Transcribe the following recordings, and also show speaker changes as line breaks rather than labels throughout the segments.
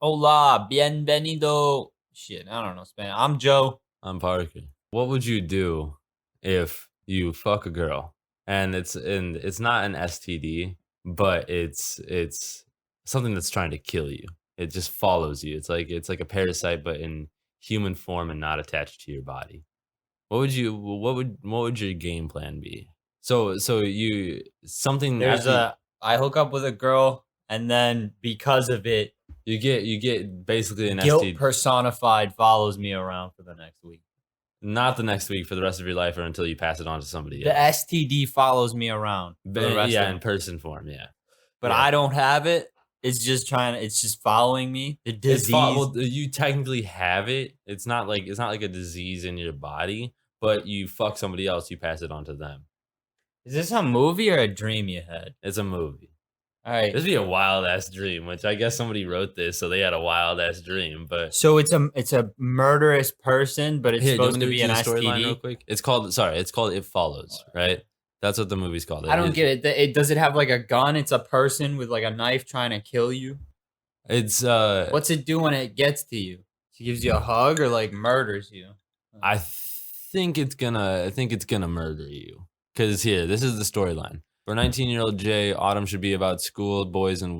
Hola, bienvenido. Shit, I don't know Spanish. I'm Joe.
I'm Parker. What would you do if you fuck a girl and it's not an STD, but it's something that's trying to kill you. It just follows you. It's like a parasite, but in human form and not attached to your body. What would your game plan be? So you something
There's
after
a I hook up with a girl, and then because of it,
you get basically an
guilt
STD.
personified follows me around for the next week.
Not the next week, for the rest of your life, or until you pass it on to somebody
The
else.
STD follows me around for the rest
Yeah,
of
in person form, yeah.
but
Yeah.
I don't have it. It's just following me. The disease.
Well, you technically have it. It's not like a disease in your body, but you fuck somebody else, you pass it on to them.
Is this a movie or a dream you had?
It's a movie.
All right.
This would be a wild ass dream, which I guess somebody wrote this, so they had a wild ass dream. But
So it's a murderous person, but it's
here, do you
supposed
want me
to
to
be
read
an
you the storyline real
STD.
quick? It's called It Follows, right? That's what the movie's called.
I don't get it. Does it have like a gun? It's a person with like a knife trying to kill you.
It's
What's it do when it gets to you? She gives you a hug or like murders you?
I think it's gonna murder you. Cause here, this is the storyline. For 19-year-old Jay, autumn should be about school, boys, and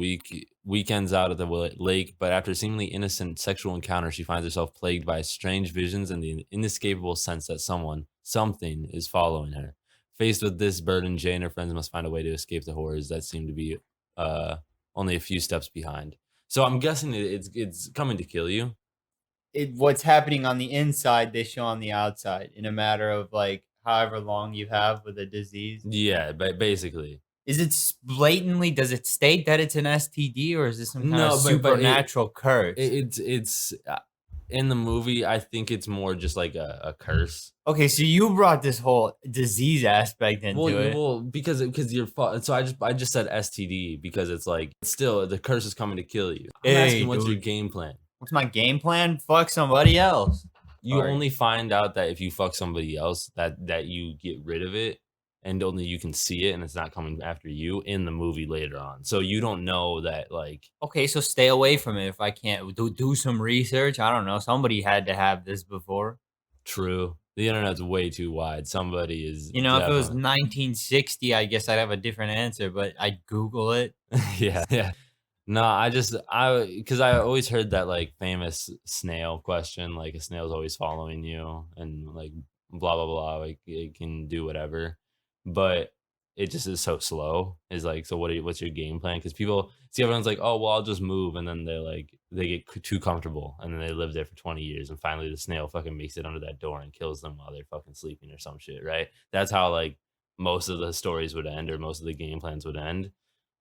weekends out at the lake. But after a seemingly innocent sexual encounter, she finds herself plagued by strange visions and the inescapable sense that something is following her. Faced with this burden, Jay and her friends must find a way to escape the horrors that seem to be uh, only a few steps behind. So I'm guessing it's coming to kill you.
What's happening on the inside, they show on the outside in a matter of like however long you have with a disease.
Yeah, but basically.
Is it blatantly? Does it state that it's an STD, or is this some kind of
No, but
supernatural curse?
it's in the movie. I think it's more just like a curse.
Okay, so you brought this whole disease aspect into it.
Well, because you're so I just said STD because it's like still the curse is coming to kill you. I'm
Hey,
asking what's your
dude.
game plan.
What's my game plan? Fuck somebody else.
You
Sorry.
only find out that if you fuck somebody else that you get rid of it, and only you can see it, and it's not coming after you in the movie later on. So you don't know that like
Okay, so stay away from it if I can't. Do some research. I don't know. Somebody had to have this before.
true. The internet's way too wide. Somebody is
You know, if it was
definitely
1960, I guess I'd have a different answer, but I'd Google it.
yeah, yeah. No, because I always heard that like famous snail question, like a snail's always following you and like blah blah blah, like it can do whatever, but it just is so slow. Is like, so what's your game plan? Because people see everyone's like, oh well, I'll just move, and then they get too comfortable, and then they live there for 20 years, and finally the snail fucking makes it under that door and kills them while they're fucking sleeping or some shit, right? That's how like most of the stories would end, or most of the game plans would end,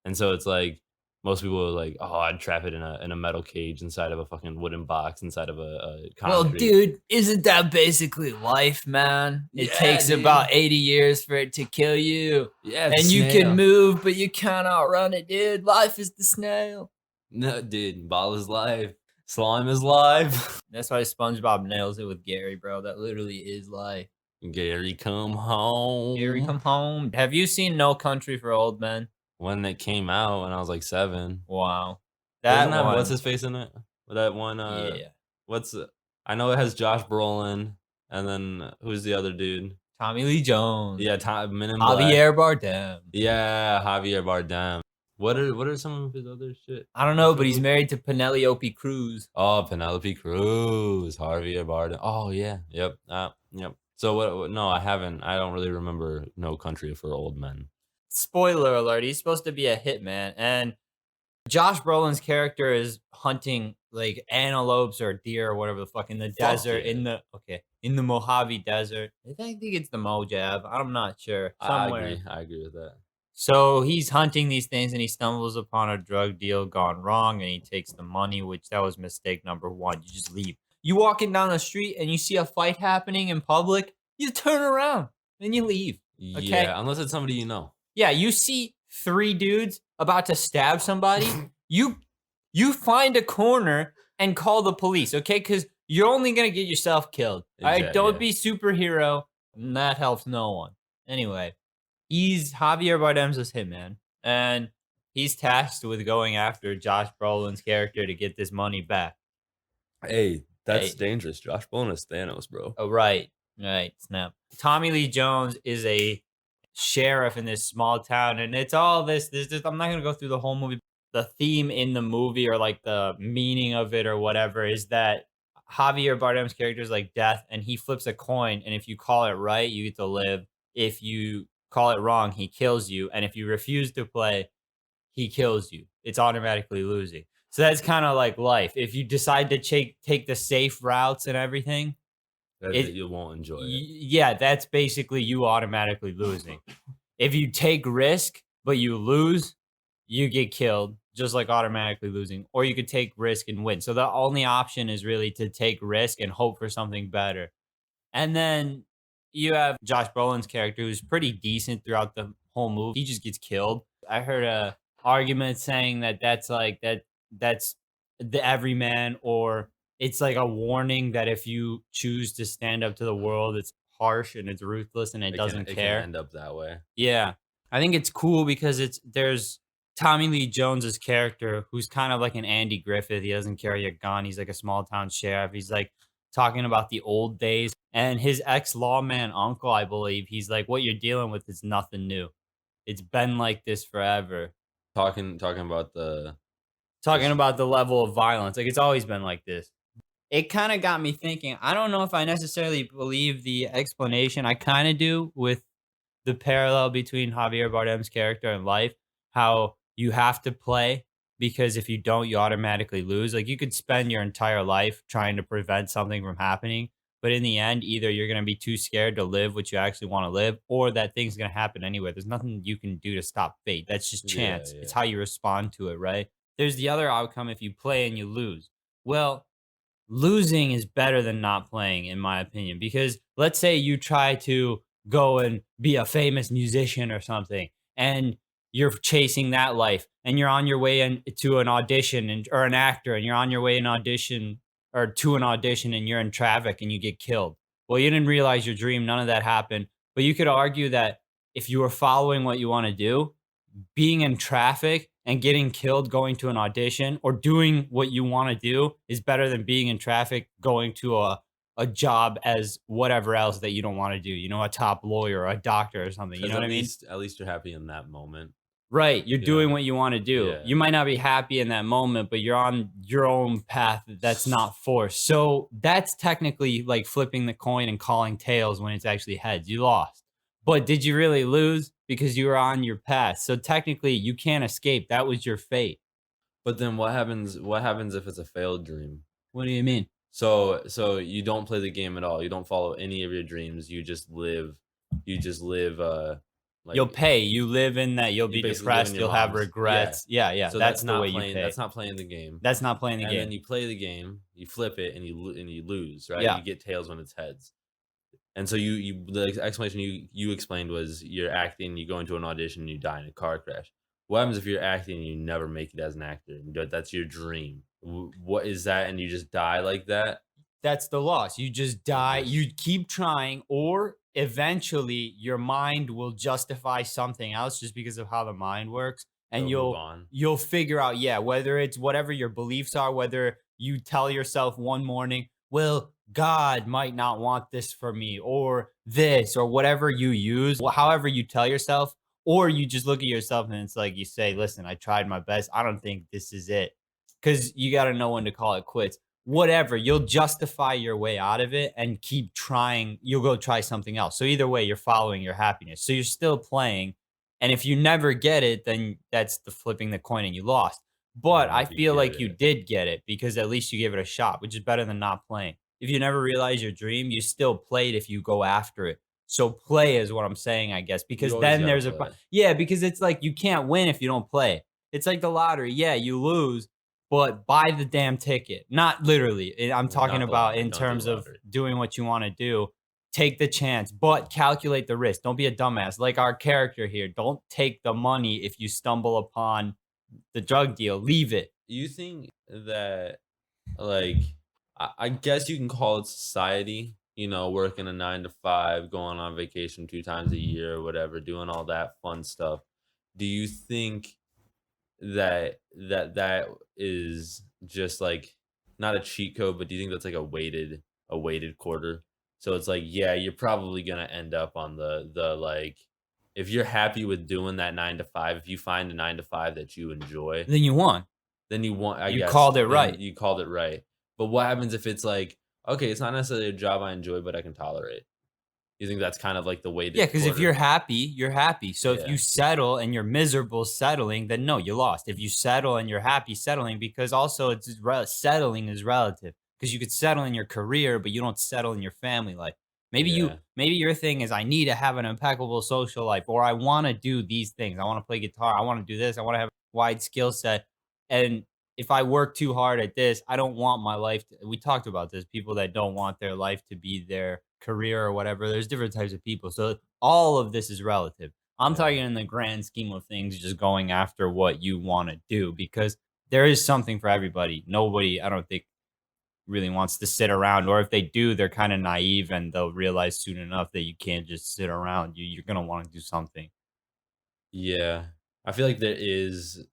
and so it's like most people are like, "Oh, I'd trap it in a metal cage inside of a fucking wooden box inside of a
Well,
concrete."
dude, isn't that basically life, man? It
Yeah,
takes
dude.
about 80 years for it to kill you.
Yeah,
And
it's
you
snail.
can move, but you can't outrun it, dude. Life is the snail.
No, dude, ball is life. Slime is life.
That's why SpongeBob nails it with Gary, bro. That literally is life.
Gary, come home.
Gary, come home. Have you seen No Country for Old Men?
When it came out when I was like 7.
Wow.
Doesn't
That
have what's
one.
his face in it? That one,
Yeah.
what's I know it has Josh Brolin, and then who's the other dude?
Tommy Lee Jones.
Yeah, Men in Black.
Javier Bardem.
Yeah, Javier Bardem. What are some of his other shit?
I don't know, but he's married to Penelope Cruz.
Oh, Penelope Cruz, Javier Bardem. Oh yeah, yep, yep. So what? No, I haven't. I don't really remember No Country for Old Men.
Spoiler alert, he's supposed to be a hitman, and Josh Brolin's character is hunting like antelopes or deer or whatever the fuck in the desert,
yeah.
in the Mojave Desert. I think it's the Mojave. I'm not sure. Somewhere.
I agree with that.
So he's hunting these things and he stumbles upon a drug deal gone wrong and he takes the money, which that was mistake number one. You just leave. You walking down the street and you see a fight happening in public, you turn around and you leave. Okay.
Yeah, unless it's somebody you know.
Yeah, you see 3 dudes about to stab somebody, you find a corner and call the police, okay? Because you're only gonna get yourself killed. All right, don't
Yeah.
be superhero. And that helps no one. Anyway, Javier Bardem's his hitman, and He's tasked with going after Josh Brolin's character to get this money back.
Hey, that's
Hey,
dangerous. Josh Brolin is Thanos, bro.
oh, right, right, snap. Tommy Lee Jones is a sheriff in this small town, and it's all this. I'm not gonna go through the whole movie. The theme in the movie, or like the meaning of it, or whatever, is that Javier Bardem's character is like death, and he flips a coin, and if you call it right, you get to live. If you call it wrong, he kills you, and if you refuse to play, he kills you. It's automatically losing. So that's kind of like life. If you decide to take the safe routes and everything,
That
it
you won't enjoy it.
yeah, that's basically you automatically losing. If you take risk but you lose, you get killed, just like automatically losing. Or you could take risk and win. So the only option is really to take risk and hope for something better. And then you have Josh Brolin's character who's pretty decent throughout the whole movie. He just gets killed. I heard a argument saying that that's the everyman, or it's like a warning that if you choose to stand up to the world, it's harsh and it's ruthless and it doesn't
It can
care.
end up that way.
Yeah. I think it's cool because there's Tommy Lee Jones's character who's kind of like an Andy Griffith. He doesn't carry a gun. He's like a small town sheriff. He's like talking about the old days. And his ex-lawman uncle, I believe, he's like, what you're dealing with is nothing new. It's been like this forever.
Talking about the
Talking
this
about the level of violence. Like it's always been like this. It kind of got me thinking. I don't know if I necessarily believe the explanation. I kind of do with the parallel between Javier Bardem's character and life, how you have to play because if you don't, you automatically lose. Like you could spend your entire life trying to prevent something from happening, but in the end, either you're going to be too scared to live what you actually want to live, or that thing's going to happen anyway. There's nothing you can do to stop fate. That's just
yeah,
chance. It's
yeah.
how you respond to it, right? There's the other outcome if you play and you lose. Well, losing is better than not playing, in my opinion, because let's say you try to go and be a famous musician or something, and you're chasing that life, and you're on your way to an audition, or an actor, and you're on your way in audition or to an audition, and you're in traffic and you get killed. Well, you didn't realize your dream. None of that happened. But you could argue that if you were following what you want to do, being in traffic and getting killed going to an audition or doing what you want to do is better than being in traffic going to a job as whatever else that you don't want to do, a top lawyer or a doctor or something. You
Because
know what I mean?
at least you're happy in that moment.
Right. You're
You
doing
know?
what you want to do.
Yeah.
You might not be happy in that moment, but you're on your own path that's not forced. So that's technically like flipping the coin and calling tails when it's actually heads. You lost. But did you really lose? Because you were on your path. So technically you can't escape. That was your fate.
But then what happens if it's a failed dream?
What do you mean?
So you don't play the game at all. You don't follow any of your dreams. You just live like
You'll pay. You live in that. You'll
you
be
basically live in
depressed.
your
You'll have
mom's. Yeah.
regrets. Yeah, yeah.
So
That's
that's
the
not
way you
playing
pay.
that's not playing the game.
That's not playing the
And then
game.
you play the game, you flip it, and you lose, right?
Yeah.
You get tails when it's heads. And so you the explanation you explained was you're acting, you go into an audition, and you die in a car crash. What happens if you're acting and you never make it as an actor? That's your dream. What is that? And you just die like that?
That's the loss. You just die. You keep trying, or eventually your mind will justify something else just because of how the mind works. And
You'll move
you'll
on.
you'll figure out, yeah, whether it's whatever your beliefs are, whether you tell yourself one morning, well, God might not want this for me, or this, or whatever you use, however you tell yourself, or you just look at yourself and it's like you say, listen, I tried my best. I don't think this is it. Because you got to know when to call it quits. Whatever, you'll justify your way out of it and keep trying. You'll go try something else. So either way, you're following your happiness. So you're still playing. And if you never get it, then that's the flipping the coin and you lost. But
And
I
if you
feel
get
like you
it,
did get it because at least you gave it a shot, which is better than not playing. If you never realize your dream, you still played if you go after it. So play is what I'm saying, I guess,
you
because
always
then
gotta
there's
play.
yeah, because it's like you can't win if you don't play. It's like the lottery. Yeah, you lose, but buy the damn ticket. Not literally. I'm talking
Not the
about
lottery.
in
Don't do
terms
the
of
lottery.
doing what you want to do. Take the chance, but calculate the risk. Don't be a dumbass like our character here. Don't take the money if you stumble upon the drug deal. Leave it.
You think that like I guess you can call it society, working a 9 to 5, going on vacation 2 times a year or whatever, doing all that fun stuff. Do you think that is just like not a cheat code, but do you think that's like a weighted quarter? So it's like, yeah, you're probably gonna end up on the like if you're happy with doing that 9 to 5, if you find a 9 to 5 that you enjoy,
Then you won.
then you want, I
You
guess,
called it
then
right.
you called it right. But what happens if it's like, okay, it's not necessarily a job I enjoy, but I can tolerate? You think that's kind of like the
Yeah,
weighted
because if you're
quarter?
happy, you're happy. So if you
Yeah,
settle and you're miserable settling, then no, you lost. If you settle and you're happy settling, because also settling is relative. Because you could settle in your career, but you don't settle in your family life.
yeah,
Maybe your thing is I need to have an impeccable social life, or I want to do these things. I want to play guitar. I want to do this. I want to have a wide skill set. And if I work too hard at this, I don't want my life we talked about this, people that don't want their life to be their career or whatever. There's different types of people. So all of this is relative. I'm talking
yeah.
in the grand scheme of things, just going after what you want to do because there is something for everybody. Nobody, I don't think, really wants to sit around, or if they do, they're kind of naive and they'll realize soon enough that you can't just sit around. You're gonna want to do something.
Yeah. I feel like there is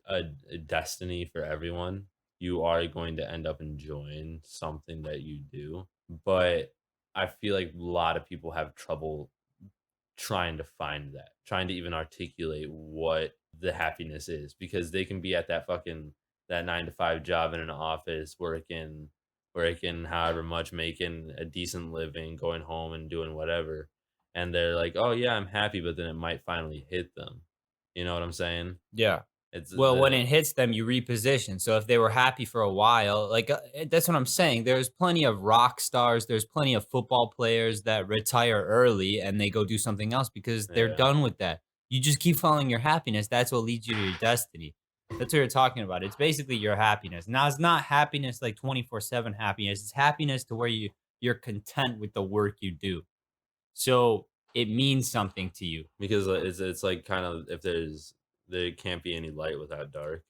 a destiny for everyone. You are going to end up enjoying something that you do, but I feel like a lot of people have trouble trying to find that, trying to even articulate what the happiness is because they can be at that 9 to 5 job in an office working however much, making a decent living, going home and doing whatever. And they're like, "Oh yeah, I'm happy," but then it might finally hit them. You know what I'm saying?
Yeah.
It's
Well, when
the
it hits them, you reposition. So if they were happy for a while, like that's what I'm saying. There's plenty of rock stars. There's plenty of football players that retire early and they go do something else because they're
Yeah,
done with that. You just keep following your happiness. That's what leads you to your destiny. That's what you're talking about. It's basically your happiness. Now, it's not happiness like 24/7 happiness. It's happiness to where you're content with the work you do. So it means something to you.
because it's like kind of if there can't be any light without dark,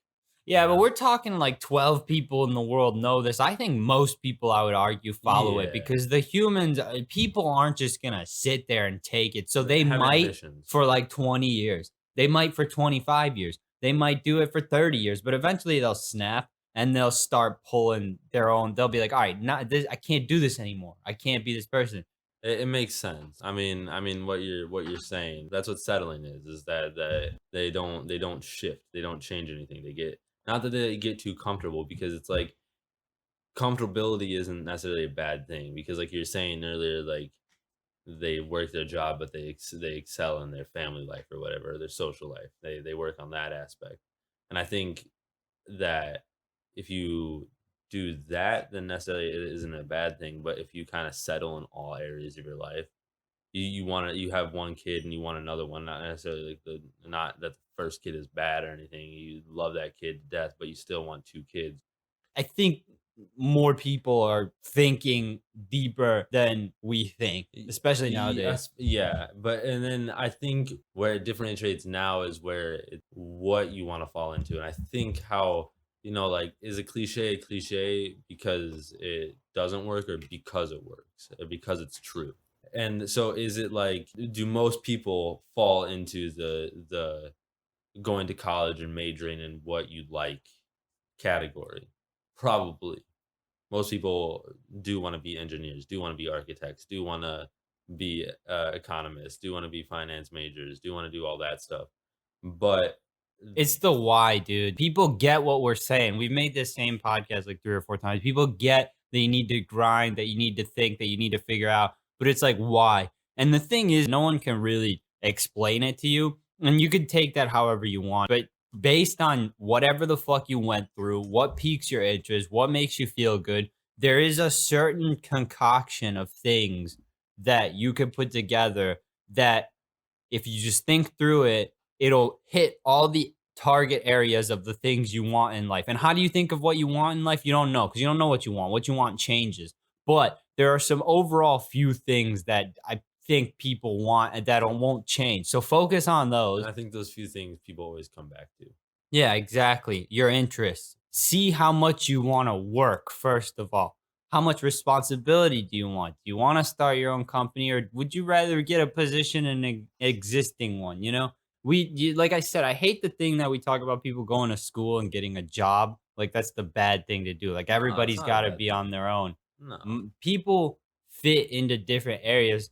you
Yeah, but
know?
we're talking like 12 people in the world know this. I think most people, I would argue, follow it
Yeah,
because the humans, people aren't just going to sit there and take it. So
they
they
have
might
ambitions.
for like 20 years, they might for 25 years, they might do it for 30 years, but eventually they'll snap and they'll start pulling their own. They'll be like, all right, not this, I can't do this anymore. I can't be this person.
It makes sense. I mean, what you're saying, that's what settling is that they don't shift, they don't change anything. They get not that they get too comfortable because it's like comfortability isn't necessarily a bad thing because like you're saying earlier, like they work their job, but they excel in their family life or whatever, or their social life. They work on that aspect, and I think that if you do that, then necessarily it isn't a bad thing. But if you kind of settle in all areas of your life, you have one kid and you want another one, not necessarily like not that the first kid is bad or anything. You love that kid to death, but you still want two kids.
I think more people are thinking deeper than we think, especially nowadays.
Yes, yeah, but and then I think where it differentiates now is where what you want to fall into, and I think how like is a cliche because it doesn't work or because it works or because it's true. And so is it like do most people fall into the going to college and majoring in what you like category? Probably. Most people do wanna be engineers, do wanna be architects, do wanna be, economists, do wanna be finance majors, do wanna do all that stuff. But
It's the why, dude. People get what we're saying. We've made this same podcast like 3 or 4 times. People get that you need to grind, that you need to think, that you need to figure out, but it's like, why? And the thing is, no one can really explain it to you, and you could take that however you want, but based on whatever the fuck you went through, what piques your interest, what makes you feel good, there is a certain concoction of things that you could put together that if you just think through it, it'll hit all the target areas of the things you want in life. And how do you think of what you want in life? You don't know because you don't know what you want. What you want changes. But there are some overall few things that I think people want and that won't change. So focus on
and
those.
I think those few things people always come back to.
Yeah, exactly. Your interests. See how much you want to work, first of all. How much responsibility do you want? Do you want to start your own company or would you rather get a position in an existing one? like I said, I hate the thing that we talk about people going to school and getting a job. Like that's the bad thing to do. Like
No, it's
everybody's
not a
got to
bad
be on
thing.
their own.
No.
People fit into different areas.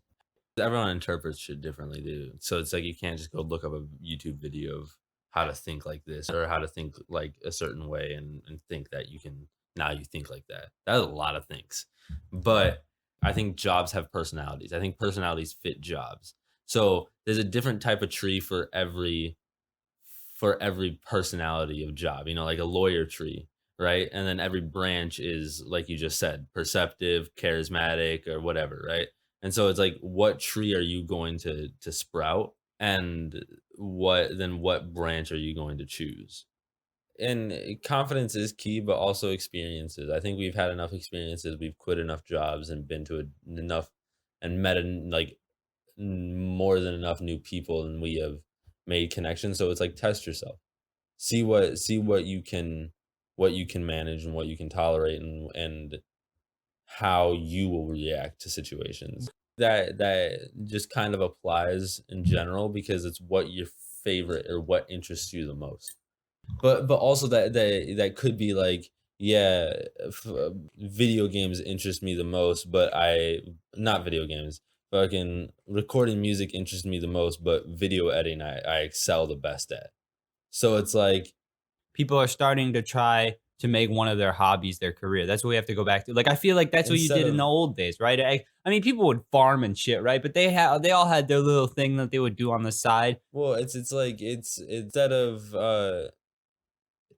Everyone interprets shit differently, dude. So it's like you can't just go look up a YouTube video of how to think like this or how to think like a certain way and think that you can now you think like that. That's a lot of things. But I think jobs have personalities. I think personalities fit jobs. So there's a different type of tree for every personality of job, you know, like a lawyer tree, right? And then every branch is, like you just said, perceptive, charismatic, or whatever, right? And so it's like, what tree are you going to sprout, and what branch are you going to choose? And confidence is key, but also experiences. I think we've had enough experiences. We've quit enough jobs and been to enough and met like more than enough new people, and we have made connections. So it's like test yourself, see what you can manage and what you can tolerate, and how you will react to situations. That just kind of applies in general because it's what your favorite or what interests you the most. But also that could be like, yeah, video games interest me the most, but I not video games, fucking recording music interests me the most, but video editing I excel the best at. So it's like
People are starting to try to make one of their hobbies their career. That's what we have to go back to. Like I feel like that's what you
instead
did in the
of
old days, right? I mean, people would farm and shit, right? But they all had their little thing that they would do on the side.
well, it's like it's instead of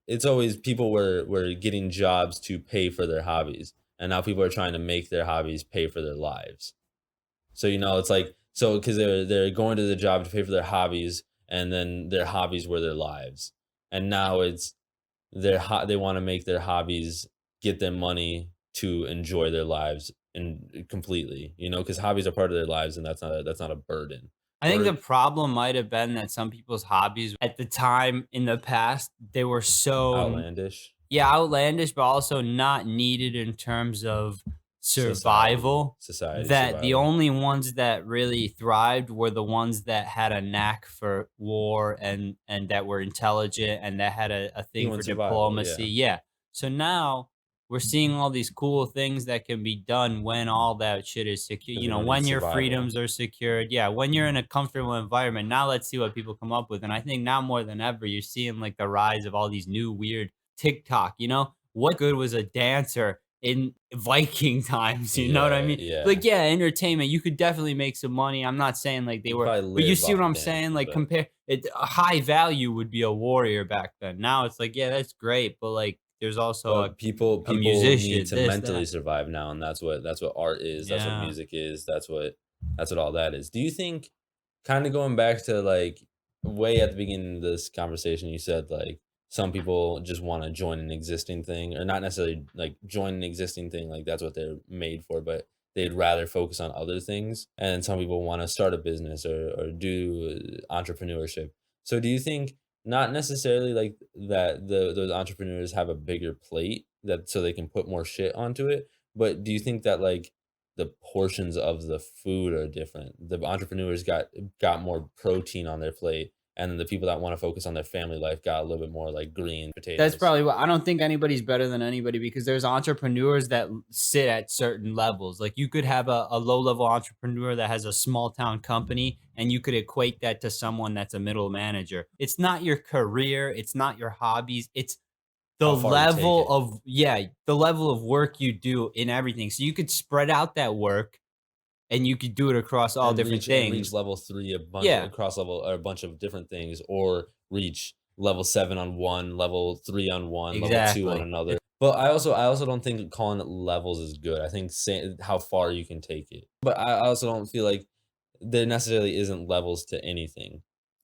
it's always people were getting jobs to pay for their hobbies, and now people are trying to make their hobbies pay for their lives. So, you know, it's like so because they're going to the job to pay for their hobbies, and then their hobbies were their lives. And now it's they wanna make their hobbies get them money to enjoy their lives and completely, you know, because hobbies are part of their lives, and that's not a burden.
I think the
Or
problem might have been that some people's hobbies at the time in the past, they were so
outlandish
yeah, outlandish, but also not needed in terms of survival.
society
That the
survival.
only ones that really thrived were the ones that had a knack for war and that were intelligent and that had a thing
Human
for
survival,
diplomacy.
yeah.
Yeah. So now we're seeing all these cool things that can be done when all that shit is secure.
Because
You know,
everyone needs
when your
survival.
freedoms are secured. Yeah, when you're in a comfortable environment. Now let's see what people come up with. And I think now more than ever, you're seeing like the rise of all these new weird TikTok, you know? What good was a dancer in Viking times? You know what I
Yeah,
mean?
yeah.
Like, yeah, entertainment, you could definitely make some money. I'm not saying like they
You
were,
probably
but you
live
see
off
what
of
I'm saying?
dancing,
Like,
but
compare it, a high value would be a warrior back then. Now it's like, yeah, that's great, but like, there's also
but
a
people need
musician,
to
this,
mentally
that.
survive now, and that's what art is, that's what
Yeah.
music is, that's what all that is. Do you think kinda going back to, like, way at the beginning of this conversation, you said, like, some people just wanna join an existing thing, or not necessarily, like, join an existing thing, like, that's what they're made for, but they'd rather focus on other things, and some people wanna start a business or do entrepreneurship. So do you think not necessarily like that those entrepreneurs have a bigger plate that so they can put more shit onto it, but do you think that, like, the portions of the food are different? The entrepreneurs got more protein on their plate, and then the people that wanna focus on their family life got a little bit more, like, green
That's
potatoes.
probably what I don't think anybody's better than anybody because there's entrepreneurs that sit at certain levels. Like you could have a low level entrepreneur that has a small town company and you could equate that to someone that's a middle manager. It's not your career, it's not your hobbies, it's the
How far you take
level
it,
of yeah, the level of work you do in everything. So you could spread out that work and you could do it across all different
and reach
things.
level 3 a bunch
Yeah,
across level or a bunch of different things, or reach level 7 on one, level 3 on one, level 2 on
exactly.
another. But I also don't think calling it levels is good. I think saying how far you can take it. But I also don't feel like there necessarily isn't levels to anything.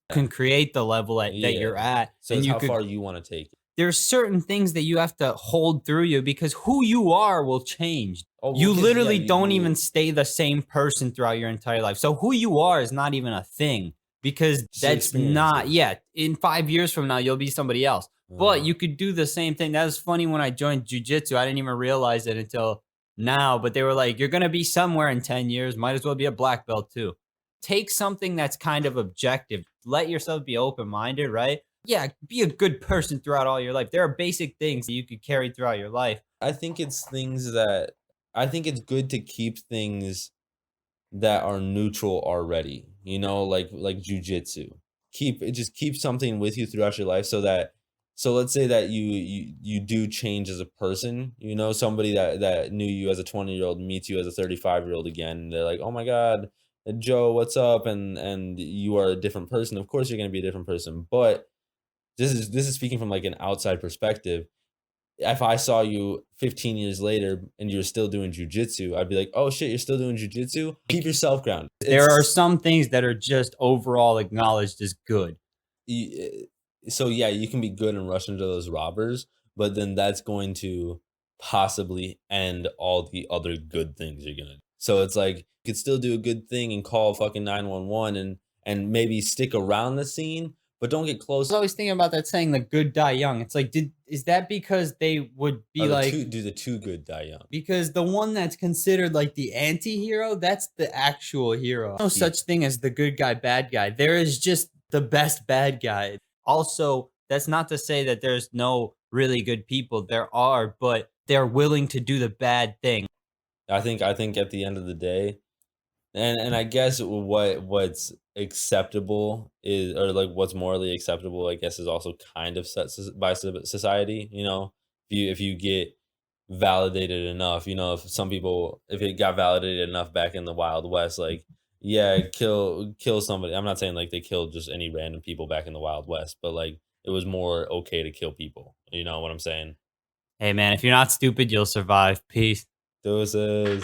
Can create the level at that
Yeah.
you're at
So
and
it's
you
how
could
far you wanna take it.
there's certain things that you have to hold through you because who you are will change.
Oh, well,
You
'cause yeah,
literally don't even
you
stay the same person throughout your entire life. So who you are is not even a thing because
just
that's not
experiences.
yeah, in 5 years from now you'll be somebody else. But
Uh-huh.
you could do the same thing. That was funny when I joined jujitsu. I didn't even realize it until now, but they were like, "You're gonna be somewhere in 10 years. Might as well be a black belt too." take something that's kind of objective. Let yourself be open-minded, right? Yeah, be a good person throughout all your life. There are basic things that you could carry throughout your life.
I think it's things that I think it's good to keep things that are neutral already, you know, like jujitsu. Just keep something with you throughout your life so let's say that you do change as a person, you know, somebody that knew you as a 20-year-old meets you as a 35-year-old again. And they're like, "Oh my God, Joe, what's up?" And you are a different person. Of course you're gonna be a different person. But this is speaking from like an outside perspective. If I saw you 15 years later and you're still doing jujitsu, I'd be like, "Oh shit, you're still doing jujitsu? Keep yourself grounded."
There are
It's
some things that are just overall acknowledged as good.
so yeah, you can be good and rush into those robbers, but then that's going to possibly end all the other good things you're gonna do. So it's like you could still do a good thing and call fucking 911 and maybe stick around the scene, but don't get
I
close.
was always thinking about that saying, "The good die young." It's like, is that because they would be
Or
like,
the two good die young.
because the one that's considered like the anti-hero, that's the actual hero. No such thing as the good guy, bad guy. There is just the best bad guy. Also, that's not to say that there's no really good people. There are, but they're willing to do the bad thing.
I think at the end of the day, and I guess what's acceptable is or like what's morally acceptable, I guess, is also kind of set by society. You know, if you get validated enough, you know, if some people if it got validated enough back in the Wild West, like yeah, kill somebody. I'm not saying like they killed just any random people back in the Wild West, but like it was more okay to kill people. You know what I'm saying?
Hey man, if you're not stupid, you'll survive. Peace.
Doses.